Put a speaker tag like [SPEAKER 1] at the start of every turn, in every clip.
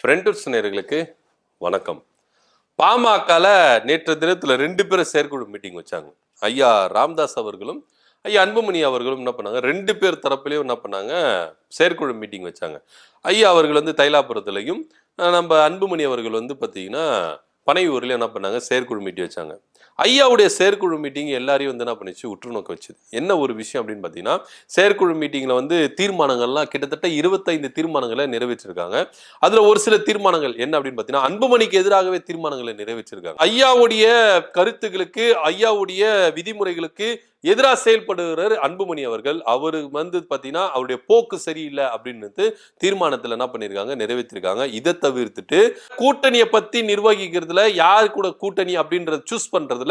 [SPEAKER 1] Friends நேயர்களுக்கு வணக்கம். பாமகல நேற்று தினத்துல 2 பேரும் செயற்குழு மீட்டிங் வச்சாங்க. ஐயா ராமதாஸ் அவர்களும் ஐயா அன்புமணி அவர்களும் என்ன பண்ணாங்க, 2 பேர் தரப்புலையும் என்ன பண்ணாங்க, செயற்குழு மீட்டிங் வச்சாங்க. ஐயா அவர்கள் வந்து தைலாபுரத்துலையும் நம்ம அன்புமணி அவர்கள் வந்து பார்த்தீங்கன்னா பனையூர்ல என்ன பண்ணாங்க, செயற்குழு மீட்டிங் வச்சாங்க. ஐயாவுடைய செயற்குழு மீட்டிங் எல்லாரையும் வந்து என்ன பண்ணிச்சு, உற்று நோக்க வச்சுது. என்ன ஒரு விஷயம் அப்படின்னு பார்த்தீங்கன்னா, செயற்குழு மீட்டிங்ல வந்து தீர்மானங்கள்லாம் கிட்டத்தட்ட 25 தீர்மானங்களை நிறைவேற்றிருக்காங்க. அதுல ஒரு சில தீர்மானங்கள் என்ன அப்படின்னு பார்த்தீங்கன்னா, அன்புமணிக்கு எதிராகவே தீர்மானங்களை நிறைவேற்றிருக்காங்க. ஐயாவுடைய கருத்துக்களுக்கு, ஐயாவுடைய விதிமுறைகளுக்கு எதிராக செயல்படுகிறார் அன்புமணி அவர்கள். அவரு வந்து பாத்தீங்கன்னா அவருடைய போக்கு சரியில்லை அப்படின்னு தீர்மானத்துல என்ன பண்ணிருக்காங்க, நிறைவேற்றிருக்காங்க. இதை தவிர்த்துட்டு கூட்டணியை பத்தி நிர்வகிக்கிறதுல யாரு கூட கூட்டணி அப்படின்றத சூஸ் பண்றதுல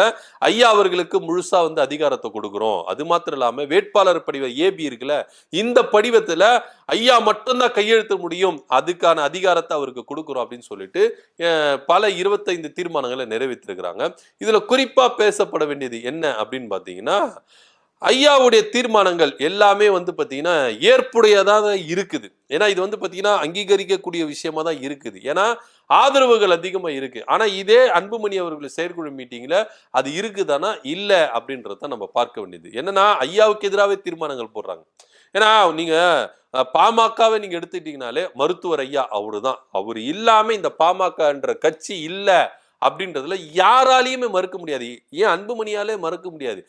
[SPEAKER 1] ஐயா அவர்களுக்கு முழுசா வந்து அதிகாரத்தை கொடுக்கிறோம். அது மாத்திரம் இல்லாம வேட்பாளர் படிவ ஏபி இருக்குல்ல, இந்த படிவத்துல ஐயா மட்டும்தான் கையெழுத்த முடியும், அதுக்கான அதிகாரத்தை அவருக்கு கொடுக்கிறோம் அப்படின்னு சொல்லிட்டு பல 25 தீர்மானங்களை நிறைவேற்றிருக்கிறாங்க. இதுல குறிப்பா பேசப்பட வேண்டியது என்ன அப்படின்னு பாத்தீங்கன்னா, ஐயாவுடைய தீர்மானங்கள் எல்லாமே வந்து பாத்தீங்கன்னா ஏற்புடையதாக இருக்குது. ஏன்னா இது வந்து பாத்தீங்கன்னா அங்கீகரிக்கக்கூடிய விஷயமா தான் இருக்குது. ஏன்னா ஆதரவுகள் அதிகமா இருக்கு. ஆனா இதே அன்புமணி அவர்கள் செயற்குழு மீட்டிங்ல அது இருக்குதானா இல்ல அப்படின்றத நம்ம பார்க்க வேண்டியது. என்னன்னா ஐயாவுக்கு எதிராகவே தீர்மானங்கள் போடுறாங்க. ஏன்னா நீங்க பாமகவை நீங்க எடுத்துட்டீங்கனாலே மருத்துவர் ஐயா அவருதான். அவரு இல்லாம இந்த பாமகன்ற கட்சி இல்ல அப்படின்றதுல யாராலையுமே மறுக்க முடியாது. ஏன் அன்புமணியாலே மறுக்க முடியாது.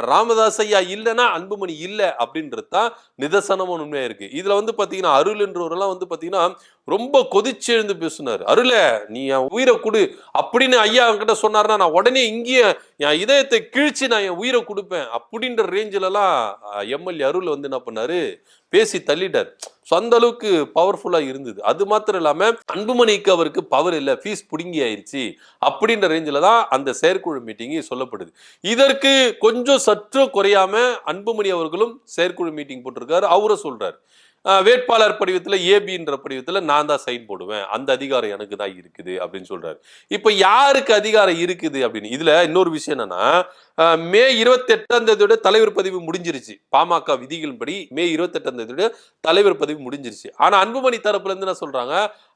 [SPEAKER 1] ராமதாஸ் ஐயா இல்லைன்னா அன்புமணி இல்லை அப்படின்றது தான் நிதர்சனமான உண்மையா இருக்கு. இதுல வந்து பாத்தீங்கன்னா அருள் என்றவரெல்லாம் வந்து பாத்தீங்கன்னா ரொம்ப கொதிச்சு எழுந்து பேசினாரு. அருள நீ என் உயிரை கொடு அப்படின்னு ஐயா கிட்ட சொன்னாருன்னா நான் உடனே இங்கேயே என் இதயத்தை கிழிச்சு நான் என் உயிரை கொடுப்பேன் அப்படின்ற ரேஞ்சில எல்லாம் எம்எல்ஏ அருள் வந்து என்ன பண்ணாரு, பேசி தள்ளிட்டார். அந்த அளவுக்கு பவர்ஃபுல்லா இருந்தது. அது மாத்திரம் இல்லாம அன்புமணிக்கு அவருக்கு பவர் இல்ல, ஃபீஸ் புடுங்கி ஆயிடுச்சு அப்படின்ற ரேஞ்சில தான் அந்த செயற்குழு மீட்டிங் சொல்லப்படுது. இதற்கு கொஞ்சம் சற்று குறையாம அன்புமணி அவர்களும் செயற்குழு மீட்டிங் போட்டிருக்காரு. அவரை சொல்றாரு, வேட்பாளர் படிவத்துல ஏபின்ற படிவத்துல நான் தான் சைன் போடுவேன், அந்த அதிகாரம் எனக்கு தான் இருக்குது அப்படின்னு சொல்றாரு. இப்ப யாருக்கு அதிகாரம் இருக்குது அப்படின்னு இதுல இன்னொரு விஷயம் என்னன்னா, மே 28 தலைவர் பதிவு முடிஞ்சிருச்சு. பாமக விதிகளின்படி மே 28 தலைவர் பதிவு முடிஞ்சிருச்சு. ஆனா அன்புமணி தரப்புல இருந்து என்ன சொல்றாங்க,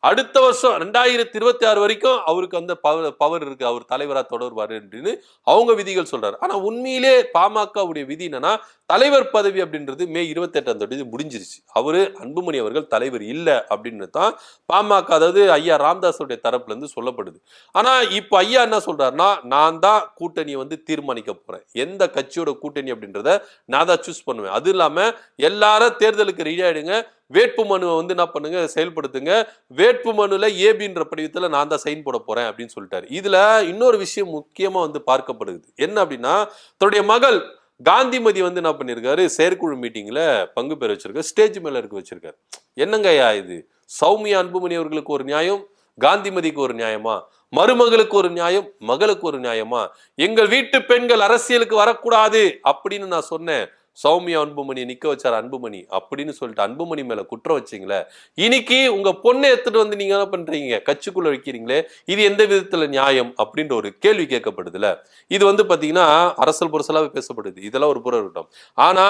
[SPEAKER 1] அடுத்த வருஷம் 2026 வரைக்கும் அவருக்கு அந்த பவர் இருக்கு, அவர் தலைவரா தொடர்வாரு அப்படின்னு அவங்க விதிகள் சொல்றாரு. ஆனா உண்மையிலே பாமகவுடைய விதி என்னன்னா, தலைவர் பதவி அப்படின்றது மே 28 முடிஞ்சிருச்சு. அவரு அன்புமணி அவர்கள் தலைவர் இல்ல அப்படின்னு தான் பாமக, அதாவது ஐயா ராமதாஸுடைய தரப்புல இருந்து சொல்லப்படுது. ஆனா இப்ப ஐயா என்ன சொல்றாருன்னா, நான் தான் கூட்டணியை வந்து தீர்மானிக்க போறேன், எந்த கட்சியோட கூட்டணி அப்படின்றத நான் தான் சூஸ் பண்ணுவேன். அது இல்லாம எல்லாரும் தேர்தலுக்கு ரெடி ஆயிடுங்க, வேட்பு மனுவை வந்து என்ன பண்ணுங்க, செயல்படுத்துங்க, வேட்பு மனுல ஏபின்ற படிவத்துல நான் தான் சைன் போட போறேன் அப்படின்னு சொல்லிட்டாரு. இதுல இன்னொரு விஷயம் முக்கியமா வந்து பார்க்கப்படுது. என்ன அப்படின்னா, தன்னுடைய மகள் காந்திமதி வந்து என்ன பண்ணிருக்காரு, செயற்குழு மீட்டிங்ல பங்கு பெற வச்சிருக்காரு, ஸ்டேஜ் மேல இருக்க வச்சிருக்காரு. என்னங்கய்யா இது, சௌமியா அன்புமணி அவர்களுக்கு ஒரு நியாயம், காந்திமதிக்கு ஒரு நியாயமா? மருமகளுக்கு ஒரு நியாயம், மகளுக்கு ஒரு நியாயமா? எங்கள் வீட்டு பெண்கள் அரசியலுக்கு வரக்கூடாது அப்படின்னு நான் சொன்னேன், சௌமியா அன்புமணி நிக்க வச்சார் அன்புமணி அப்படின்னு சொல்லிட்டு அன்புமணி மேல குற்றம் வச்சீங்களே, இன்னைக்கு உங்க பொண்ணை எடுத்துட்டு வந்து நீங்க என்ன பண்றீங்க, கட்சிக்குள்ள வைக்கிறீங்களே, இது எந்த விதத்துல நியாயம் அப்படின்ற ஒரு கேள்வி கேட்கப்படுதுல. இது வந்து பாத்தீங்கன்னா அரசல் புரசலாவே பேசப்படுது. இதெல்லாம் ஒரு புறம் இருக்கட்டும். ஆனா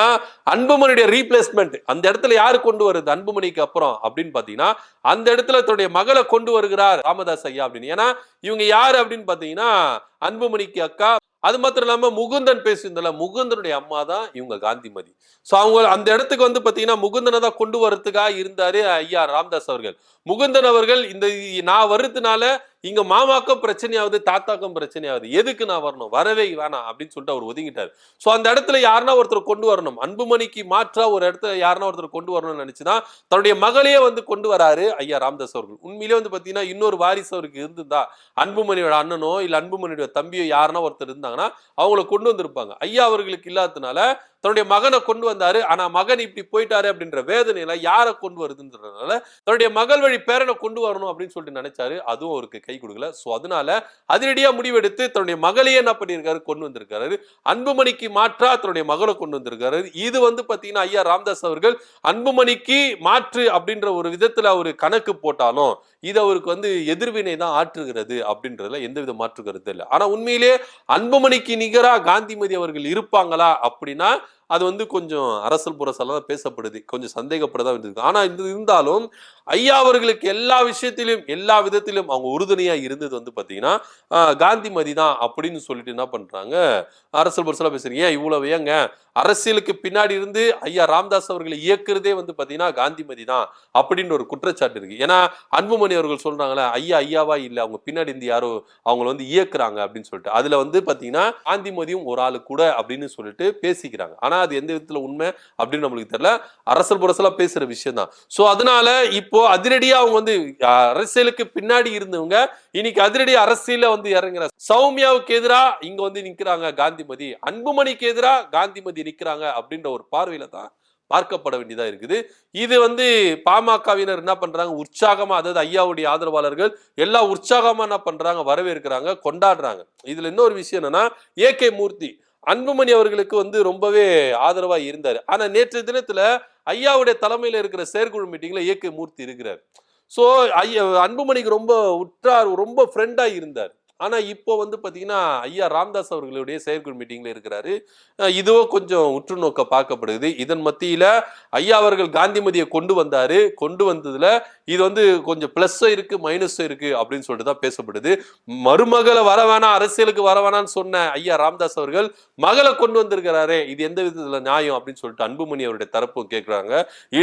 [SPEAKER 1] அன்புமணியுடைய ரீப்ளேஸ்மெண்ட் அந்த இடத்துல யாரு கொண்டு வருது அன்புமணிக்கு அப்புறம் அப்படின்னு பாத்தீங்கன்னா, அந்த இடத்துல தன்னுடைய மகளை கொண்டு வருகிறார் ராமதாஸ் ஐயா அப்படின்னு. ஏன்னா இவங்க யாரு அப்படின்னு பாத்தீங்கன்னா அன்புமணிக்கு அக்கா. அது மாத்திரம் இல்லாம முகுந்தன் பேசியிருந்தல, முகுந்தனுடைய அம்மா தான் இவங்க காந்திமதி. சோ அவங்க அந்த இடத்துக்கு வந்து பாத்தீங்கன்னா முகுந்தனை தான் கொண்டு வரதுக்காக இருந்தாரு ஐயா ராமதாஸ் அவர்கள். முகுந்தன் அவர்கள் இந்த நான் வர்றதுனால இங்க மாமாக்கும் பிரச்சனையாவது, தாத்தாக்கும் பிரச்சனையாவது, எதுக்கு நான் வரணும், வரவே வேணாம் அப்படின்னு சொல்லிட்டு அவர் ஒதுங்கிட்டார். சோ அந்த இடத்துல யாருன்னா ஒருத்தர் கொண்டு வரணும், அன்புமணிக்கு மாற்றா ஒரு இடத்துல யாருன்னா ஒருத்தர் கொண்டு வரணும்னு நினைச்சுதான் தன்னுடைய மகளையே வந்து கொண்டு வராரு ஐயா ராமதாஸ் அவர்கள். உண்மையிலே வந்து பாத்தீங்கன்னா இன்னொரு வாரிசு அவருக்கு இருந்துதான், அன்புமணியோட அண்ணனோ இல்ல அன்புமணியோட தம்பியோ யாருன்னா ஒருத்தர் இருந்தாங்கன்னா அவங்கள கொண்டு வந்திருப்பாங்க. ஐயா அவர்களுக்கு இல்லாததுனால தன்னுடைய மகனை கொண்டு வந்தாரு. ஆனா மகன் இப்படி போயிட்டாரு அப்படின்ற வேதனையில யாரை கொண்டு வருதுன்றதுனால தன்னுடைய மகள் வழி பேரனை கொண்டு வரணும் அப்படின்னு சொல்லிட்டு நினைச்சாரு. அதுவும் அவருக்கு கை கொடுக்கல. சோ அதனால அதிரடியா முடிவெடுத்து தன்னுடைய மகளையே என்ன பண்ணியிருக்காரு, கொண்டு வந்திருக்காரு. அன்புமணிக்கு மாற்றா தன்னுடைய மகளை கொண்டு வந்திருக்காரு. இது வந்து பாத்தீங்கன்னா ஐயா ராமதாஸ் அவர்கள் அன்புமணிக்கு மாற்று அப்படின்ற ஒரு விதத்துல அவரு கணக்கு போட்டாலும் இது அவருக்கு வந்து எதிர்வினை தான் ஆற்றுகிறது அப்படின்றதுல எந்தவித மாற்று கருத்து இல்லை. ஆனா உண்மையிலே அன்புமணிக்கு நிகரா காந்திமதி அவர்கள் இருப்பாங்களா அப்படின்னா அது வந்து கொஞ்சம் அரசல் புரசலாம் பேசப்படுது, கொஞ்சம் சந்தேகப்படதான் இருந்தது. ஆனா இது இருந்தாலும் ஐயா அவர்களுக்கு எல்லா விஷயத்திலும் எல்லா விதத்திலும் அவங்க உறுதுணையா இருந்தது வந்து பாத்தீங்கன்னா காந்திமதி தான் அப்படின்னு சொல்லிட்டு என்ன பண்றாங்க, அரசல் புரசலா பேசுறீங்க. ஏன் இவ்வளவு ஏங்க அரசியலுக்கு பின்னாடி இருந்து ஐயா ராமதாஸ் அவர்களை இயக்குறதே வந்து பாத்தீங்கன்னா காந்திமதி தான் அப்படின்னு ஒரு குற்றச்சாட்டு இருக்கு. ஏன்னா அன்புமணி அவர்கள் சொல்றாங்களே ஐயா ஐயாவா இல்ல, அவங்க பின்னாடி இருந்து யாரோ அவங்களை வந்து இயக்குறாங்க அப்படின்னு சொல்லிட்டு, அதுல வந்து பாத்தீங்கன்னா காந்திமதியும் ஒரு ஆளு கூட அப்படின்னு சொல்லிட்டு பேசிக்கிறாங்க. ஆனா அது எந்த விதத்துல உண்மை அப்படின்னு நம்மளுக்கு தெரியல. அரசல் புரசலா பேசுற விஷயம் தான். சோ அதனால இப்போ அதிரடியா அவங்க வந்து அரசியலுக்கு பின்னாடி இருந்தவங்க இன்னைக்கு அதிரடி அரசியல வந்து இறங்குற சௌமியாவுக்கு எதிரா இங்க வந்து நிக்கிறாங்க காந்திமதி, அன்புமணிக்கு எதிரா காந்திமதி நிக்கிறாங்க அப்படின்ற ஒரு பார்வையில தான் பார்க்கப்பட வேண்டியதா இருக்குது. இது வந்து பாமகவினர் என்ன பண்றாங்க, உற்சாகமா, அதாவது ஐயாவுடைய ஆதரவாளர்கள் எல்லாம் உற்சாகமா என்ன பண்றாங்க, வரவேற்கிறாங்க, கொண்டாடுறாங்க. இதுல இன்னொரு விஷயம் என்னன்னா, ஏகே மூர்த்தி அன்புமணி அவர்களுக்கு வந்து ரொம்பவே ஆதரவா இருந்தாரு. ஆனா நேற்று தினத்துல ஐயாவுடைய தலைமையில இருக்கிற செயற்குழு மீட்டிங்ல ஏகே மூர்த்தி இருக்கிறார். சோ ஐயா அன்புமணிக்கு ரொம்ப உற்றார், ரொம்ப ஃப்ரெண்டா இருந்தார். ஆனா இப்போ வந்து பாத்தீங்கன்னா ஐயா ராமதாஸ் அவர்களுடைய செயற்குழு மீட்டிங்ல இருக்கிறாரு. இதுவோ கொஞ்சம் உற்று நோக்க பார்க்கப்படுது. இதன் மத்தியில ஐயா அவர்கள் காந்திமதியை கொண்டு வந்தாரு. கொண்டு வந்ததுல இது வந்து கொஞ்சம் பிளஸும் இருக்கு மைனஸும் இருக்கு அப்படின்னு சொல்லிட்டு தான் பேசப்படுது. மருமகளை வர வேணாம், அரசியலுக்கு வர வேணாம்னு சொன்ன ஐயா ராமதாஸ் அவர்கள் மகளை கொண்டு வந்திருக்கிறாரே, இது எந்த விதத்துல நியாயம் அப்படின்னு சொல்லிட்டு அன்புமணி அவருடைய தரப்பு கேட்கிறாங்க.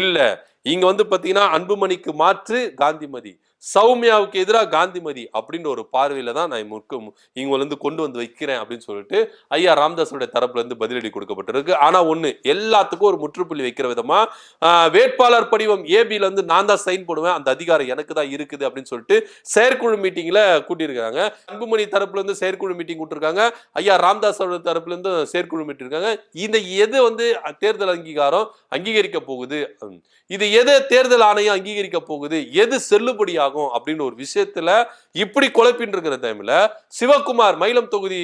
[SPEAKER 1] இல்ல, இங்க வந்து பாத்தீங்கன்னா அன்புமணிக்கு மாற்று காந்திமதி, சௌமியாவுக்கு எதிராக காந்திமதி அப்படின்ற ஒரு பார்வையில தான் நான் இவங்க வந்து கொண்டு வந்து வைக்கிறேன் அப்படின்னு சொல்லிட்டு ஐயா ராமதாஸோட தரப்புல இருந்து பதிலடி கொடுக்கப்பட்டிருக்கு. ஆனா ஒண்ணு, எல்லாத்துக்கும் ஒரு முற்றுப்புள்ளி வைக்கிற விதமா வேட்பாளர் படிவம் ஏபில இருந்து நான் தான் சைன் போடுவேன், அந்த அதிகாரம் எனக்கு தான் இருக்குது அப்படின்னு சொல்லிட்டு செயற்குழு மீட்டிங்ல கூட்டியிருக்காங்க. அன்புமணி தரப்புல இருந்து செயற்குழு மீட்டிங் கூட்டிருக்காங்க, ஐயா ராமதாஸோட தரப்புல இருந்து செயற்குழு மீட்டிங் இருக்காங்க. இந்த எது வந்து தேர்தல் அங்கீகாரம் அங்கீகரிக்க போகுது, இது எது தேர்தல் ஆணையம் அங்கீகரிக்க போகுது, எது செல்லுபடியாகும் அப்படின்னு ஒரு விஷயத்துல இப்படி குழப்பின்னு இருக்கிற டைம்ல சிவகுமார், மயிலம் தொகுதி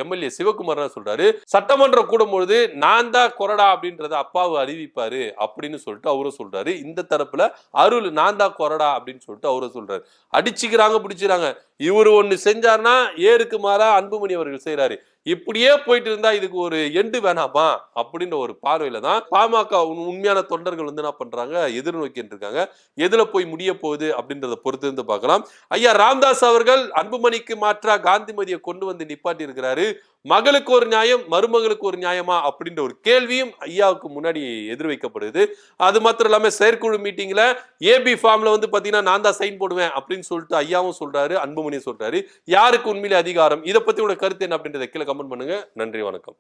[SPEAKER 1] எம்எல்ஏ சிவகுமார் சொல்றாரு, சட்டமன்றம் கூடும்போது நான் தான் கொறடா அப்படின்றத அப்பாவு அறிவிப்பாரு அப்படின்னு சொல்லிட்டு அவரும் சொல்றாரு. இந்த தரப்புல அருள் நான் தான் கொறடா அப்படின்னு சொல்லிட்டு அவரும் சொல்றாரு. அடிச்சுக்கிறாங்க, பிடிச்சுக்கிறாங்க. இவரு ஒண்ணு செஞ்சாருன்னா ஏருக்கு மாறா அன்புமணி அவர்கள் செய்யறாரு. இப்படியே போயிட்டு இருந்தா இதுக்கு ஒரு எண்டு வேணாமா அப்படின்ற ஒரு பார்வையில தான் பாமக உண்மையான தொண்டர்கள் வந்து என்ன பண்றாங்க, எதிர்நோக்கிட்டு இருக்காங்க. எதுல போய் முடிய போகுது அப்படின்றத பொறுத்து இருந்து பார்க்கலாம். ஐயா ராமதாஸ் அவர்கள் அன்புமணிக்கு மாற்றா காந்திமதியை கொண்டு வந்து நிப்பாட்டி இருக்கிறாரு. மகளுக்கு ஒரு நியாயம், மருமகளுக்கு ஒரு நியாயமா அப்படின்ற ஒரு கேள்வியும் ஐயாவுக்கு முன்னாடி எதிர்வைக்கப்படுது. அது மாத்திரம் இல்லாம செயற்குழு மீட்டிங்ல ஏபி ஃபார்ம்ல வந்து பாத்தீங்கன்னா நான் தான் சைன் போடுவேன் அப்படின்னு சொல்லிட்டு ஐயாவும் சொல்றாரு, அன்புமணியும் சொல்றாரு. யாருக்கு உண்மையிலே அதிகாரம்? இதை பத்தி உங்க கருத்து என்ன அப்படின்றத கீழே கமெண்ட் பண்ணுங்க. நன்றி, வணக்கம்.